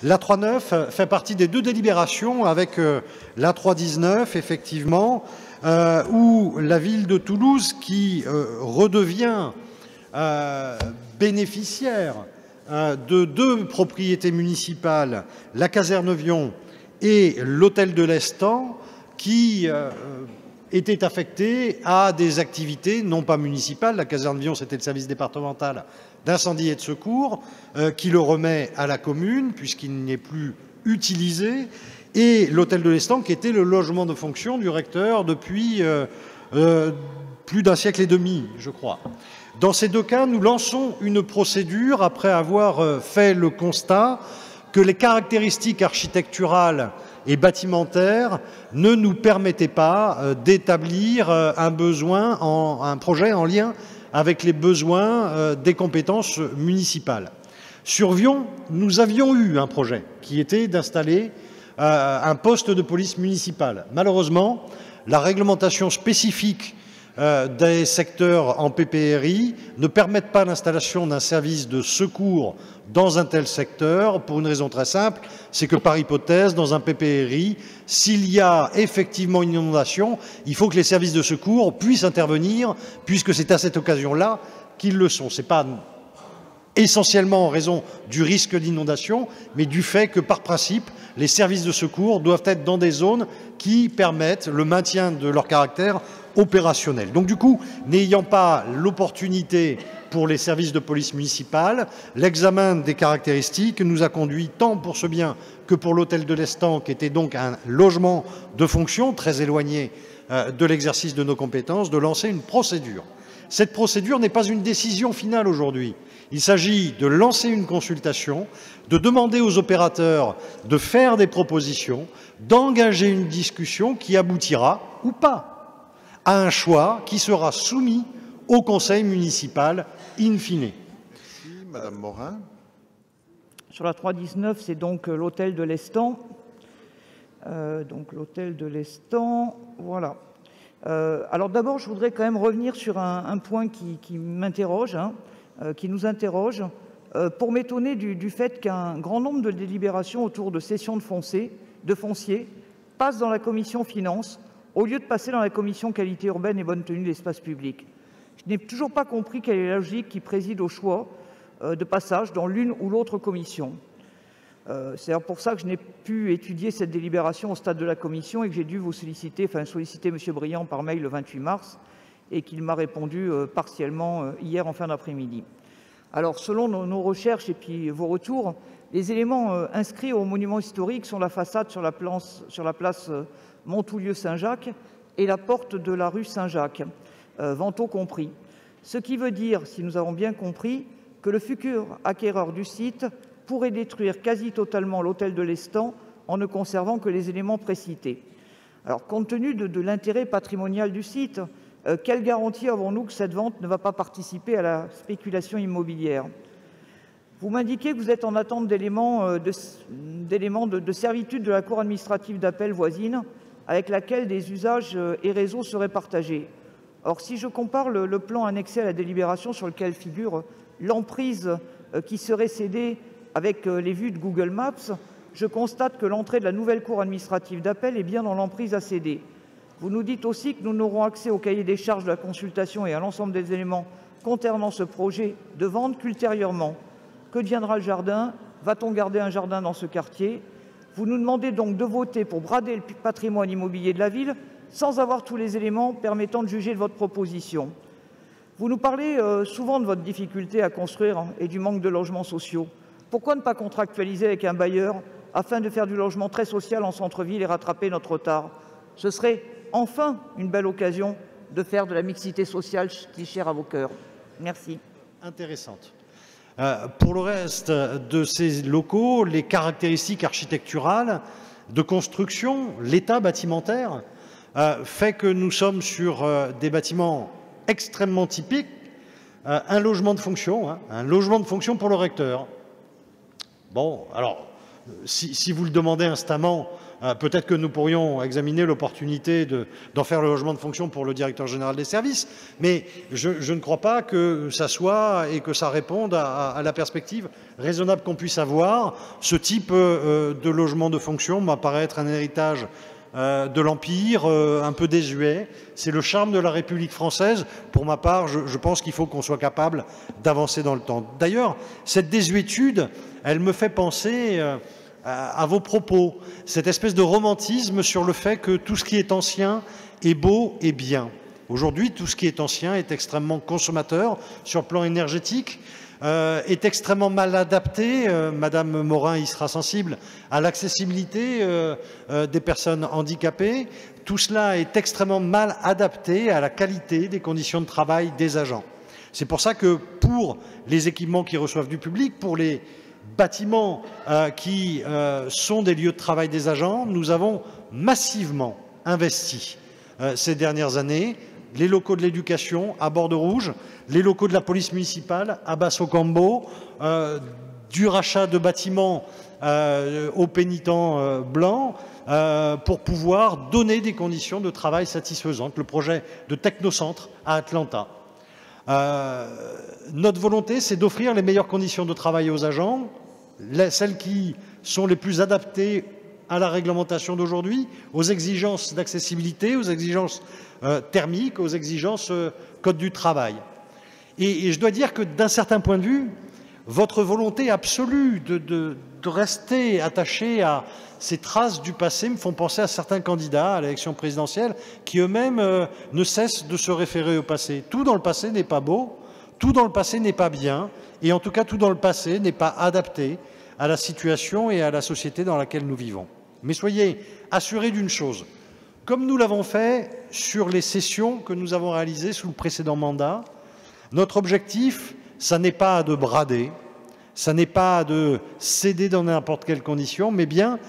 L'A3-9 fait partie des deux délibérations avec l'A3-19, effectivement, où la ville de Toulouse, qui redevient bénéficiaire de deux propriétés municipales, la caserne Vion et l'hôtel de l'Estan, qui étaient affectés à des activités non pas municipales. La caserne Vion, c'était le service départemental d'incendie et de secours, qui le remet à la commune, puisqu'il n'est plus utilisé, et l'hôtel de l'Estan, qui était le logement de fonction du recteur depuis plus d'un siècle et demi, je crois. Dans ces deux cas, nous lançons une procédure après avoir fait le constat que les caractéristiques architecturales et bâtimentaires ne nous permettaient pas d'établir un projet en lien avec les besoins des compétences municipales. Sur Vion, nous avions eu un projet qui était d'installer un poste de police municipale. Malheureusement, la réglementation spécifique des secteurs en PPRI ne permettent pas l'installation d'un service de secours dans un tel secteur pour une raison très simple, c'est que par hypothèse, dans un PPRI, s'il y a effectivement une inondation, il faut que les services de secours puissent intervenir, puisque c'est à cette occasion-là qu'ils le sont. Ce n'est pas essentiellement en raison du risque d'inondation, mais du fait que, par principe, les services de secours doivent être dans des zones qui permettent le maintien de leur caractère opérationnel. Donc du coup, n'ayant pas l'opportunité pour les services de police municipale, l'examen des caractéristiques nous a conduit tant pour ce bien que pour l'hôtel de l'Estan, qui était donc un logement de fonction très éloigné de l'exercice de nos compétences, de lancer une procédure. Cette procédure n'est pas une décision finale aujourd'hui. Il s'agit de lancer une consultation, de demander aux opérateurs de faire des propositions, d'engager une discussion qui aboutira, ou pas, à un choix qui sera soumis au conseil municipal in fine. Merci, Madame Morin. Sur la 319, c'est donc l'hôtel de l'Estan. Donc l'hôtel de l'Estan, voilà. Alors d'abord, je voudrais quand même revenir sur un point qui m'interroge, qui nous interroge, pour m'étonner du fait qu'un grand nombre de délibérations autour de cessions de foncier passent dans la commission finances au lieu de passer dans la commission qualité urbaine et bonne tenue de l'espace public. Je n'ai toujours pas compris quelle est la logique qui préside au choix de passage dans l'une ou l'autre commission. C'est pour ça que je n'ai pu étudier cette délibération au stade de la commission et que j'ai dû vous solliciter M. Briand par mail le 28 mars et qu'il m'a répondu partiellement hier en fin d'après-midi. Alors, selon nos recherches et puis vos retours, les éléments inscrits au monument historique sont la façade sur la place Montoulieu-Saint-Jacques et la porte de la rue Saint-Jacques, Vantaux compris. Ce qui veut dire, si nous avons bien compris, que le futur acquéreur du site pourrait détruire quasi totalement l'hôtel de l'Estan en ne conservant que les éléments précités. Alors, compte tenu de l'intérêt patrimonial du site, quelle garantie avons-nous que cette vente ne va pas participer à la spéculation immobilière? Vous m'indiquez que vous êtes en attente d'éléments de servitude de la Cour administrative d'appel voisine avec laquelle des usages et réseaux seraient partagés. Or, si je compare le plan annexé à la délibération sur lequel figure l'emprise qui serait cédée avec les vues de Google Maps, je constate que l'entrée de la nouvelle Cour administrative d'appel est bien dans l'emprise à céder. Vous nous dites aussi que nous n'aurons accès au cahier des charges de la consultation et à l'ensemble des éléments concernant ce projet de vente qu'ultérieurement. Que deviendra le jardin? Va-t-on garder un jardin dans ce quartier? Vous nous demandez donc de voter pour brader le patrimoine immobilier de la ville sans avoir tous les éléments permettant de juger de votre proposition. Vous nous parlez souvent de votre difficulté à construire et du manque de logements sociaux. Pourquoi ne pas contractualiser avec un bailleur afin de faire du logement très social en centre-ville et rattraper notre retard? Ce serait enfin une belle occasion de faire de la mixité sociale qui est chère à vos cœurs. Merci. Intéressante. Pour le reste de ces locaux, les caractéristiques architecturales de construction, l'état bâtimentaire, fait que nous sommes sur des bâtiments extrêmement typiques, un logement de fonction pour le recteur. Bon, alors, si vous le demandez instamment, Peut-être que nous pourrions examiner l'opportunité d'en faire le logement de fonction pour le directeur général des services, mais je ne crois pas que ça soit et que ça réponde à la perspective raisonnable qu'on puisse avoir. Ce type de logement de fonction m'apparaît être un héritage de l'Empire, un peu désuet. C'est le charme de la République française. Pour ma part, je pense qu'il faut qu'on soit capable d'avancer dans le temps. D'ailleurs, cette désuétude, elle me fait penser à vos propos, cette espèce de romantisme sur le fait que tout ce qui est ancien est beau et bien. Aujourd'hui, tout ce qui est ancien est extrêmement consommateur sur le plan énergétique, est extrêmement mal adapté, Madame Morin y sera sensible, à l'accessibilité des personnes handicapées. Tout cela est extrêmement mal adapté à la qualité des conditions de travail des agents. C'est pour ça que pour les équipements qui reçoivent du public, pour les bâtiments qui sont des lieux de travail des agents, nous avons massivement investi ces dernières années. Les locaux de l'éducation à Bordeaux-Rouge, les locaux de la police municipale à Basso-Cambo, du rachat de bâtiments aux pénitents blancs pour pouvoir donner des conditions de travail satisfaisantes. Le projet de Technocentre à Atlanta. Notre volonté, c'est d'offrir les meilleures conditions de travail aux agents, celles qui sont les plus adaptées à la réglementation d'aujourd'hui, aux exigences d'accessibilité, aux exigences thermiques, aux exigences code du travail. Et je dois dire que d'un certain point de vue, votre volonté absolue de rester attaché à ces traces du passé me font penser à certains candidats à l'élection présidentielle qui eux-mêmes ne cessent de se référer au passé. Tout dans le passé n'est pas beau, tout dans le passé n'est pas bien, et en tout cas tout dans le passé n'est pas adapté à la situation et à la société dans laquelle nous vivons. Mais soyez assurés d'une chose, comme nous l'avons fait sur les sessions que nous avons réalisées sous le précédent mandat, notre objectif, ça n'est pas de brader, ça n'est pas de céder dans n'importe quelle condition, mais bien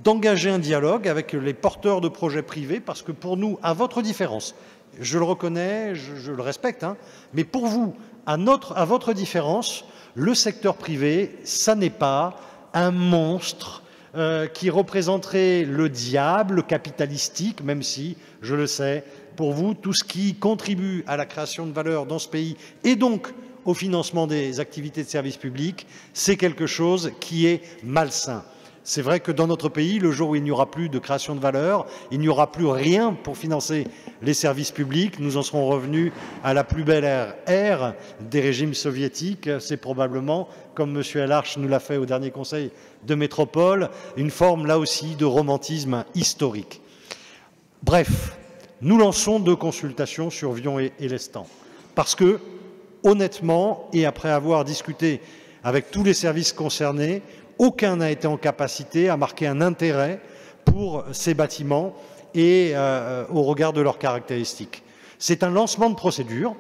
d'engager un dialogue avec les porteurs de projets privés, parce que pour nous, à votre différence, je le reconnais, je le respecte, hein, mais pour vous, à votre différence, le secteur privé, ça n'est pas un monstre qui représenterait le diable capitalistique, même si, je le sais, pour vous, tout ce qui contribue à la création de valeur dans ce pays et donc au financement des activités de service public, c'est quelque chose qui est malsain. C'est vrai que dans notre pays, le jour où il n'y aura plus de création de valeur, il n'y aura plus rien pour financer les services publics. Nous en serons revenus à la plus belle ère des régimes soviétiques. C'est probablement, comme M. Elarch nous l'a fait au dernier Conseil de métropole, une forme là aussi de romantisme historique. Bref, nous lançons 2 consultations sur Vion et Lestang parce que, honnêtement, et après avoir discuté avec tous les services concernés, aucun n'a été en capacité à marquer un intérêt pour ces bâtiments et au regard de leurs caractéristiques. C'est un lancement de procédure.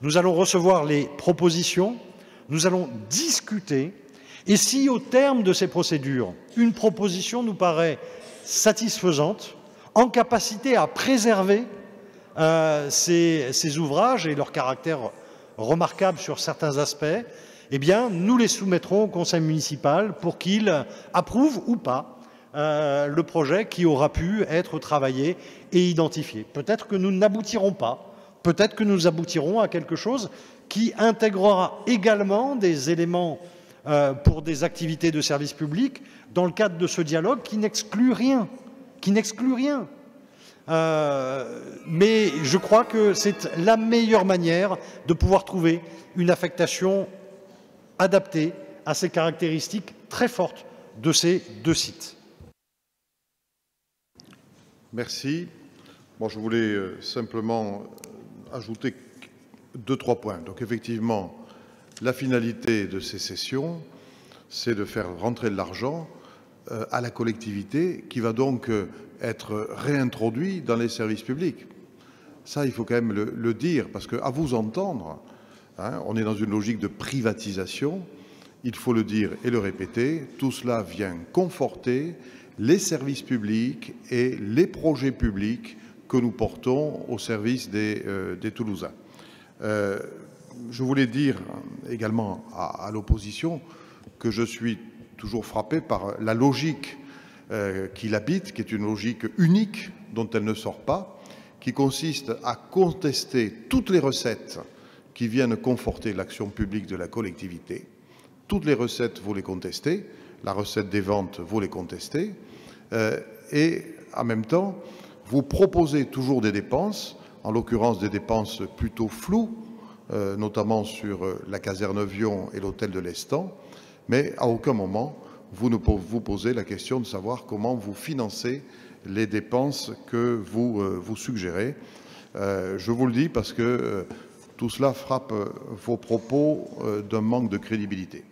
Nous allons recevoir les propositions, nous allons discuter, et si au terme de ces procédures, une proposition nous paraît satisfaisante, en capacité à préserver ces ouvrages et leur caractère remarquable sur certains aspects, eh bien, nous les soumettrons au conseil municipal pour qu'il approuve ou pas le projet qui aura pu être travaillé et identifié. Peut-être que nous n'aboutirons pas, peut-être que nous aboutirons à quelque chose qui intégrera également des éléments pour des activités de service public dans le cadre de ce dialogue qui n'exclut rien, mais je crois que c'est la meilleure manière de pouvoir trouver une affectation adaptée à ces caractéristiques très fortes de ces 2 sites. Merci. Bon, je voulais simplement ajouter 2-3 points. Donc effectivement, la finalité de ces sessions, c'est de faire rentrer de l'argent à la collectivité qui va donc être réintroduit dans les services publics. Ça, il faut quand même le dire, parce qu'à vous entendre, hein, on est dans une logique de privatisation, il faut le dire et le répéter, tout cela vient conforter les services publics et les projets publics que nous portons au service des Toulousains. Je voulais dire également à l'opposition que je suis toujours frappé par la logique qui l'habite, qui est une logique unique dont elle ne sort pas, qui consiste à contester toutes les recettes qui viennent conforter l'action publique de la collectivité. Toutes les recettes, vous les contestez. La recette des ventes, vous les contestez. Et en même temps, vous proposez toujours des dépenses, en l'occurrence des dépenses plutôt floues, notamment sur la caserne Vion et l'hôtel de l'Estan, mais à aucun moment vous ne vous posez la question de savoir comment vous financez les dépenses que vous suggérez. Je vous le dis parce que tout cela frappe vos propos d'un manque de crédibilité.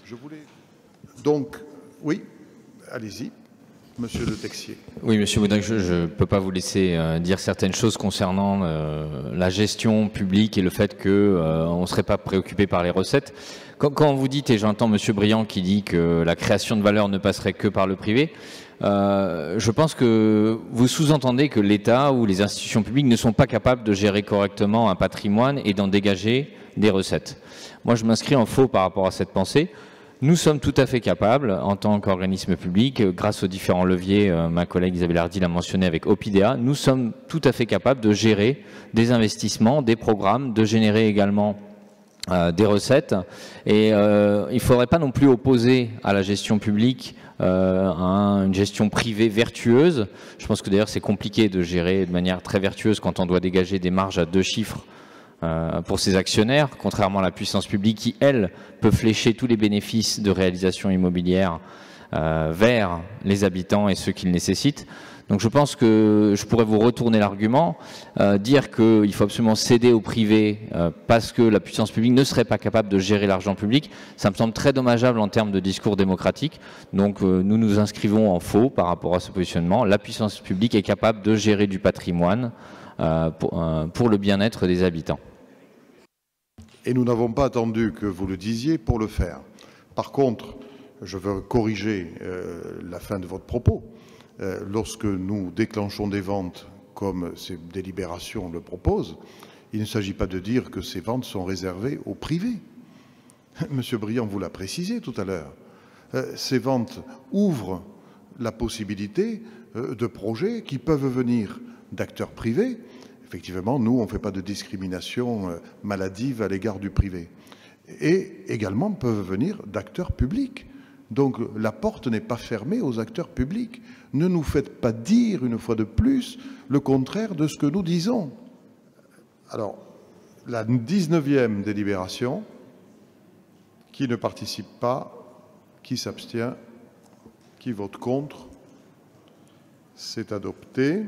Je voulais donc, oui, allez-y. Monsieur Le Texier. Oui, Monsieur Baudry, je ne peux pas vous laisser dire certaines choses concernant la gestion publique et le fait qu'on ne serait pas préoccupé par les recettes. Quand vous dites, et j'entends Monsieur Briand qui dit que la création de valeur ne passerait que par le privé, je pense que vous sous-entendez que l'État ou les institutions publiques ne sont pas capables de gérer correctement un patrimoine et d'en dégager des recettes. Moi, je m'inscris en faux par rapport à cette pensée. Nous sommes tout à fait capables, en tant qu'organisme public, grâce aux différents leviers, ma collègue Isabelle Hardy l'a mentionné avec Opidea, nous sommes tout à fait capables de gérer des investissements, des programmes, de générer également des recettes. Et il ne faudrait pas non plus opposer à la gestion publique une gestion privée vertueuse. Je pense que d'ailleurs c'est compliqué de gérer de manière très vertueuse quand on doit dégager des marges à 2 chiffres pour ses actionnaires, contrairement à la puissance publique qui, elle, peut flécher tous les bénéfices de réalisation immobilière vers les habitants et ceux qui le nécessitent. Donc je pense que je pourrais vous retourner l'argument, dire qu'il faut absolument céder au privé parce que la puissance publique ne serait pas capable de gérer l'argent public. Ça me semble très dommageable en termes de discours démocratique. Donc nous nous inscrivons en faux par rapport à ce positionnement. La puissance publique est capable de gérer du patrimoine pour le bien-être des habitants. Et nous n'avons pas attendu que vous le disiez pour le faire. Par contre, je veux corriger la fin de votre propos. Lorsque nous déclenchons des ventes comme ces délibérations le proposent, il ne s'agit pas de dire que ces ventes sont réservées au privé. Monsieur Briand vous l'a précisé tout à l'heure. Ces ventes ouvrent la possibilité de projets qui peuvent venir d'acteurs privés. Effectivement, nous, on ne fait pas de discrimination maladive à l'égard du privé. Et également peuvent venir d'acteurs publics. Donc la porte n'est pas fermée aux acteurs publics. Ne nous faites pas dire, une fois de plus, le contraire de ce que nous disons. Alors, la 19e délibération, qui ne participe pas, qui s'abstient, qui vote contre, c'est adopté.